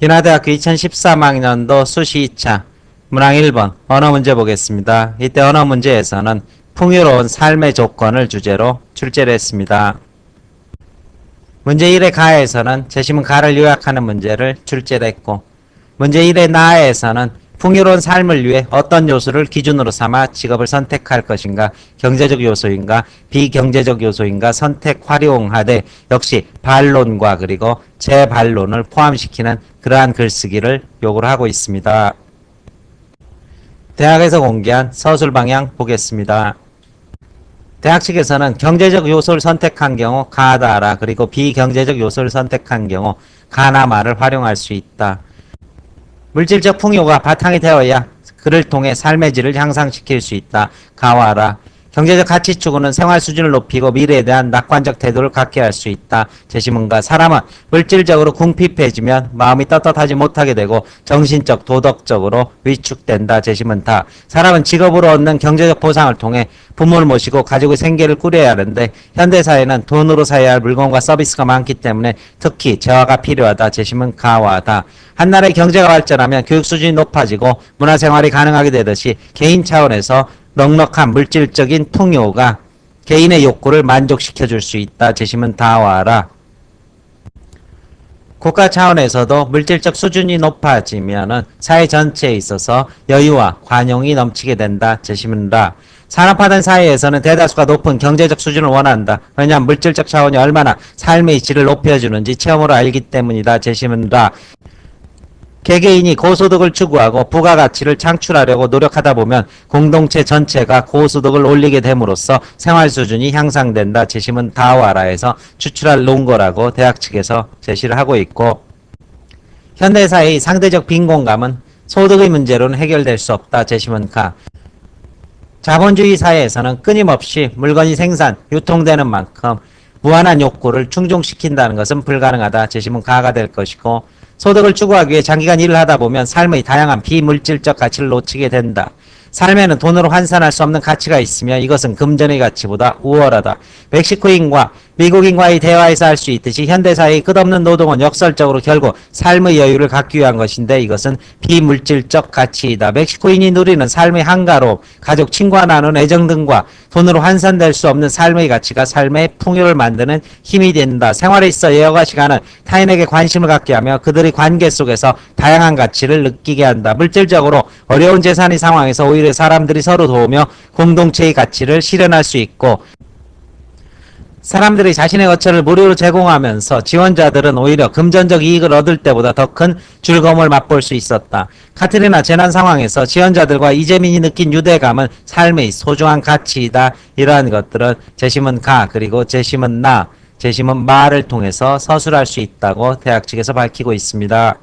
인하대학교 2013학년도 수시 2차 문항 1번 언어 문제 보겠습니다. 이때 언어 문제에서는 풍요로운 삶의 조건을 주제로 출제를 했습니다. 문제 1의 가에서는 제시문 가를 요약하는 문제를 출제를 했고, 문제 1의 나에서는 풍요로운 삶을 위해 어떤 요소를 기준으로 삼아 직업을 선택할 것인가, 경제적 요소인가, 비경제적 요소인가 선택 활용하되 역시 반론과 그리고 재반론을 포함시키는 그러한 글쓰기를 요구를 하고 있습니다. 대학에서 공개한 서술 방향 보겠습니다. 대학 측에서는 경제적 요소를 선택한 경우 가다라, 그리고 비경제적 요소를 선택한 경우 가나마를 활용할 수 있다. 물질적 풍요가 바탕이 되어야 그를 통해 삶의 질을 향상시킬 수 있다. 가와라. 경제적 가치 추구는 생활 수준을 높이고 미래에 대한 낙관적 태도를 갖게 할 수 있다. 제시문가. 사람은 물질적으로 궁핍해지면 마음이 떳떳하지 못하게 되고 정신적, 도덕적으로 위축된다. 제시문다. 사람은 직업으로 얻는 경제적 보상을 통해 부모를 모시고 가족의 생계를 꾸려야 하는데 현대사회는 돈으로 사야 할 물건과 서비스가 많기 때문에 특히 재화가 필요하다. 제시문 가와다. 한 나라의 경제가 발전하면 교육 수준이 높아지고 문화생활이 가능하게 되듯이 개인 차원에서 넉넉한 물질적인 풍요가 개인의 욕구를 만족시켜줄 수 있다. 제시문 다와라. 국가 차원에서도 물질적 수준이 높아지면 사회 전체에 있어서 여유와 관용이 넘치게 된다. 제시문 라. 산업화된 사회에서는 대다수가 높은 경제적 수준을 원한다. 왜냐하면 물질적 차원이 얼마나 삶의 질을 높여주는지 체험으로 알기 때문이다. 제시문 라. 개개인이 고소득을 추구하고 부가가치를 창출하려고 노력하다 보면 공동체 전체가 고소득을 올리게 됨으로써 생활 수준이 향상된다. 제시문 다와라에서 추출할 논거라고 대학 측에서 제시를 하고 있고, 현대사회의 상대적 빈곤감은 소득의 문제로는 해결될 수 없다. 제시문 가. 자본주의 사회에서는 끊임없이 물건이 생산, 유통되는 만큼 무한한 욕구를 충족시킨다는 것은 불가능하다. 제시문 가가 될 것이고, 소득을 추구하기 위해 장기간 일을 하다 보면 삶의 다양한 비물질적 가치를 놓치게 된다. 삶에는 돈으로 환산할 수 없는 가치가 있으며 이것은 금전의 가치보다 우월하다. 멕시코인과 미국인과의 대화에서 할 수 있듯이 현대사회의 끝없는 노동은 역설적으로 결국 삶의 여유를 갖기 위한 것인데 이것은 비물질적 가치이다. 멕시코인이 누리는 삶의 한가로움, 가족, 친구와 나눈 애정 등과 돈으로 환산될 수 없는 삶의 가치가 삶의 풍요를 만드는 힘이 된다. 생활에 있어 여가 시간은 타인에게 관심을 갖게 하며 그들의 관계 속에서 다양한 가치를 느끼게 한다. 물질적으로 어려운 재산의 상황에서 오히려 사람들이 서로 도우며 공동체의 가치를 실현할 수 있고, 사람들이 자신의 거처를 무료로 제공하면서 지원자들은 오히려 금전적 이익을 얻을 때보다 더 큰 즐거움을 맛볼 수 있었다. 카트리나 재난 상황에서 지원자들과 이재민이 느낀 유대감은 삶의 소중한 가치이다. 이러한 것들은 제시문 가, 그리고 제시문 나, 제시문 마를 통해서 서술할 수 있다고 대학 측에서 밝히고 있습니다.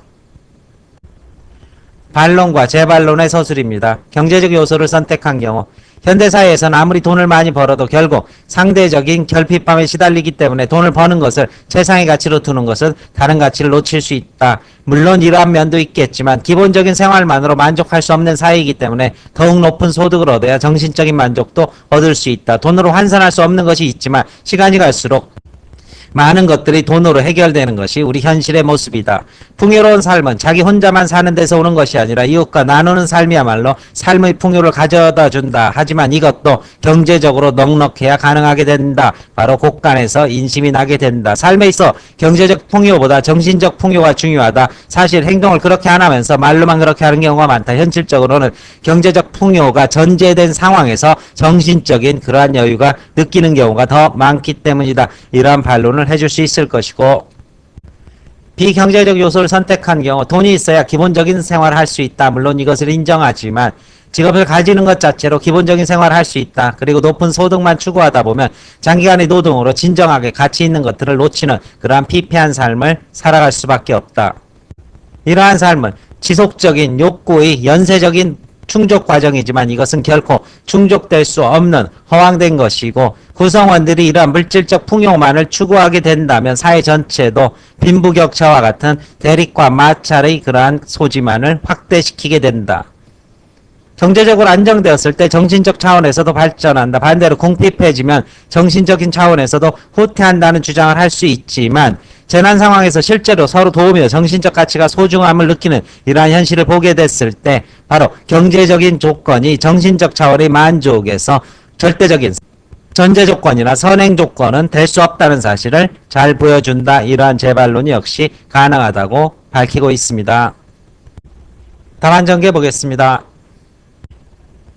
반론과 재반론의 서술입니다. 경제적 요소를 선택한 경우 현대사회에서는 아무리 돈을 많이 벌어도 결국 상대적인 결핍감에 시달리기 때문에 돈을 버는 것을 최상의 가치로 두는 것은 다른 가치를 놓칠 수 있다. 물론 이러한 면도 있겠지만 기본적인 생활만으로 만족할 수 없는 사회이기 때문에 더욱 높은 소득을 얻어야 정신적인 만족도 얻을 수 있다. 돈으로 환산할 수 없는 것이 있지만 시간이 갈수록 많은 것들이 돈으로 해결되는 것이 우리 현실의 모습이다. 풍요로운 삶은 자기 혼자만 사는 데서 오는 것이 아니라 이웃과 나누는 삶이야말로 삶의 풍요를 가져다 준다. 하지만 이것도 경제적으로 넉넉해야 가능하게 된다. 바로 곳간에서 인심이 나게 된다. 삶에 있어 경제적 풍요보다 정신적 풍요가 중요하다. 사실 행동을 그렇게 안 하면서 말로만 그렇게 하는 경우가 많다. 현실적으로는 경제적 풍요가 전제된 상황에서 정신적인 그러한 여유가 느끼는 경우가 더 많기 때문이다. 이러한 반론을 해줄 수 있을 것이고, 비경제적 요소를 선택한 경우 돈이 있어야 기본적인 생활을 할 수 있다. 물론 이것을 인정하지만 직업을 가지는 것 자체로 기본적인 생활을 할 수 있다. 그리고 높은 소득만 추구하다 보면 장기간의 노동으로 진정하게 가치 있는 것들을 놓치는 그러한 피폐한 삶을 살아갈 수밖에 없다. 이러한 삶은 지속적인 욕구의 연쇄적인 충족 과정이지만 이것은 결코 충족될 수 없는 허황된 것이고, 구성원들이 이러한 물질적 풍요만을 추구하게 된다면 사회 전체도 빈부격차와 같은 대립과 마찰의 그러한 소지만을 확대시키게 된다. 경제적으로 안정되었을 때 정신적 차원에서도 발전한다. 반대로 궁핍해지면 정신적인 차원에서도 후퇴한다는 주장을 할 수 있지만 재난 상황에서 실제로 서로 도우며 정신적 가치가 소중함을 느끼는 이러한 현실을 보게 됐을 때 바로 경제적인 조건이 정신적 차원의 만족에서 절대적인 전제 조건이나 선행 조건은 될 수 없다는 사실을 잘 보여준다. 이러한 재반론이 역시 가능하다고 밝히고 있습니다. 답안 전개 보겠습니다.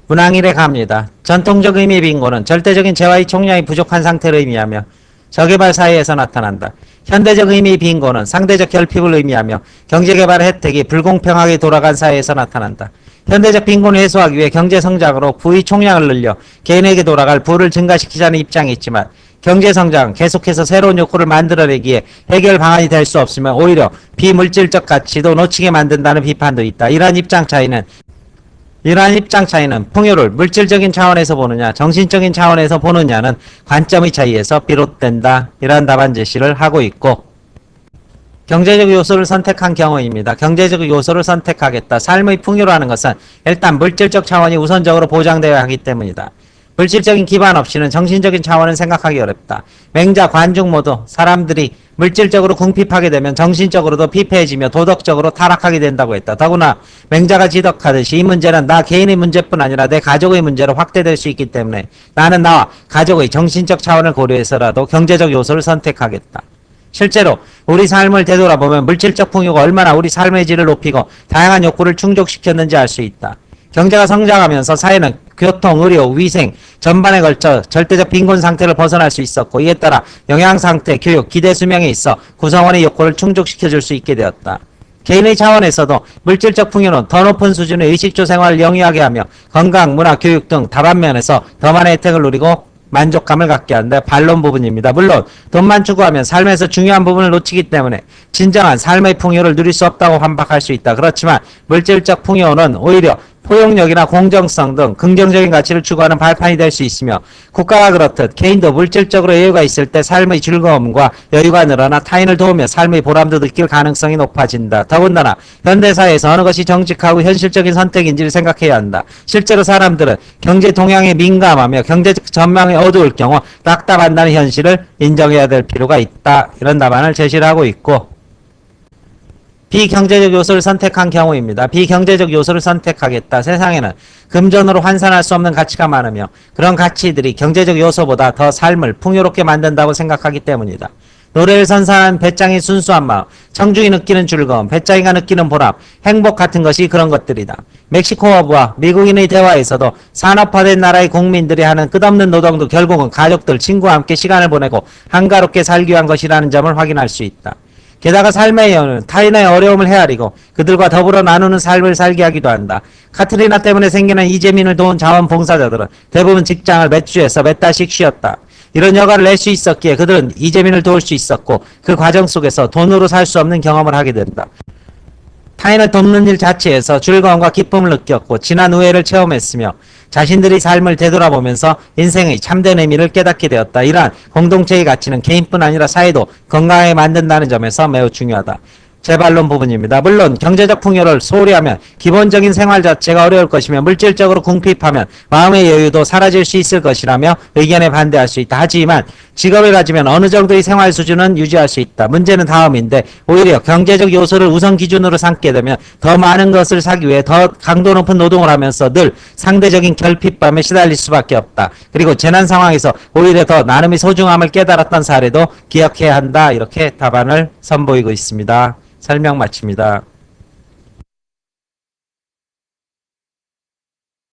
문항1에 갑니다. 전통적 의미의 빈곤은 절대적인 재화의 총량이 부족한 상태를 의미하며 저개발 사회에서 나타난다. 현대적 의미의 빈곤은 상대적 결핍을 의미하며 경제개발의 혜택이 불공평하게 돌아간 사회에서 나타난다. 현대적 빈곤을 해소하기 위해 경제성장으로 부의 총량을 늘려 개인에게 돌아갈 부를 증가시키자는 입장이 있지만 경제성장은 계속해서 새로운 욕구를 만들어내기에 해결 방안이 될 수 없으면 오히려 비물질적 가치도 놓치게 만든다는 비판도 있다. 이러한 입장 차이는 풍요를 물질적인 차원에서 보느냐 정신적인 차원에서 보느냐는 관점의 차이에서 비롯된다. 이러한 답안 제시를 하고 있고 경제적 요소를 선택한 경우입니다. 경제적 요소를 선택하겠다. 삶의 풍요라는 것은 일단 물질적 차원이 우선적으로 보장되어야 하기 때문이다. 물질적인 기반 없이는 정신적인 차원은 생각하기 어렵다. 맹자, 관중 모두 사람들이 물질적으로 궁핍하게 되면 정신적으로도 피폐해지며 도덕적으로 타락하게 된다고 했다. 더구나 맹자가 지적하듯이 이 문제는 나 개인의 문제뿐 아니라 내 가족의 문제로 확대될 수 있기 때문에 나는 나와 가족의 정신적 차원을 고려해서라도 경제적 요소를 선택하겠다. 실제로 우리 삶을 되돌아보면 물질적 풍요가 얼마나 우리 삶의 질을 높이고 다양한 욕구를 충족시켰는지 알 수 있다. 경제가 성장하면서 사회는 교통, 의료, 위생 전반에 걸쳐 절대적 빈곤 상태를 벗어날 수 있었고 이에 따라 영양상태, 교육, 기대 수명에 있어 구성원의 욕구를 충족시켜줄 수 있게 되었다. 개인의 차원에서도 물질적 풍요는 더 높은 수준의 의식주 생활을 영위하게 하며 건강, 문화, 교육 등 다반면에서 더 많은 혜택을 누리고 만족감을 갖게 하는데 반론 부분입니다. 물론 돈만 추구하면 삶에서 중요한 부분을 놓치기 때문에 진정한 삶의 풍요를 누릴 수 없다고 반박할 수 있다. 그렇지만 물질적 풍요는 오히려 포용력이나 공정성 등 긍정적인 가치를 추구하는 발판이 될 수 있으며 국가가 그렇듯 개인도 물질적으로 여유가 있을 때 삶의 즐거움과 여유가 늘어나 타인을 도우며 삶의 보람도 느낄 가능성이 높아진다. 더군다나 현대사회에서 어느 것이 정직하고 현실적인 선택인지를 생각해야 한다. 실제로 사람들은 경제 동향에 민감하며 경제적 전망이 어두울 경우 낙담한다는 현실을 인정해야 될 필요가 있다. 이런 답안을 제시를 하고 있고 비경제적 요소를 선택한 경우입니다. 비경제적 요소를 선택하겠다. 세상에는 금전으로 환산할 수 없는 가치가 많으며 그런 가치들이 경제적 요소보다 더 삶을 풍요롭게 만든다고 생각하기 때문이다. 노래를 선사한 배짱이 순수한 마음, 청중이 느끼는 즐거움, 배짱이가 느끼는 보람, 행복 같은 것이 그런 것들이다. 멕시코어부와 미국인의 대화에서도 산업화된 나라의 국민들이 하는 끝없는 노동도 결국은 가족들, 친구와 함께 시간을 보내고 한가롭게 살기 위한 것이라는 점을 확인할 수 있다. 게다가 삶의 여유는 타인의 어려움을 헤아리고 그들과 더불어 나누는 삶을 살게 하기도 한다. 카트리나 때문에 생기는 이재민을 도운 자원봉사자들은 대부분 직장을 몇 주에서 몇 달씩 쉬었다. 이런 여가를 낼 수 있었기에 그들은 이재민을 도울 수 있었고 그 과정 속에서 돈으로 살 수 없는 경험을 하게 된다. 타인을 돕는 일 자체에서 즐거움과 기쁨을 느꼈고 진한 우애를 체험했으며 자신들의 삶을 되돌아보면서 인생의 참된 의미를 깨닫게 되었다. 이러한 공동체의 가치는 개인뿐 아니라 사회도 건강하게 만든다는 점에서 매우 중요하다. 재반론 부분입니다. 물론 경제적 풍요를 소홀히 하면 기본적인 생활 자체가 어려울 것이며 물질적으로 궁핍하면 마음의 여유도 사라질 수 있을 것이라며 의견에 반대할 수 있다. 하지만 직업을 가지면 어느 정도의 생활 수준은 유지할 수 있다. 문제는 다음인데 오히려 경제적 요소를 우선 기준으로 삼게 되면 더 많은 것을 사기 위해 더 강도 높은 노동을 하면서 늘 상대적인 결핍감에 시달릴 수밖에 없다. 그리고 재난 상황에서 오히려 더 나눔의 소중함을 깨달았던 사례도 기억해야 한다. 이렇게 답안을 선보이고 있습니다. 설명 마칩니다.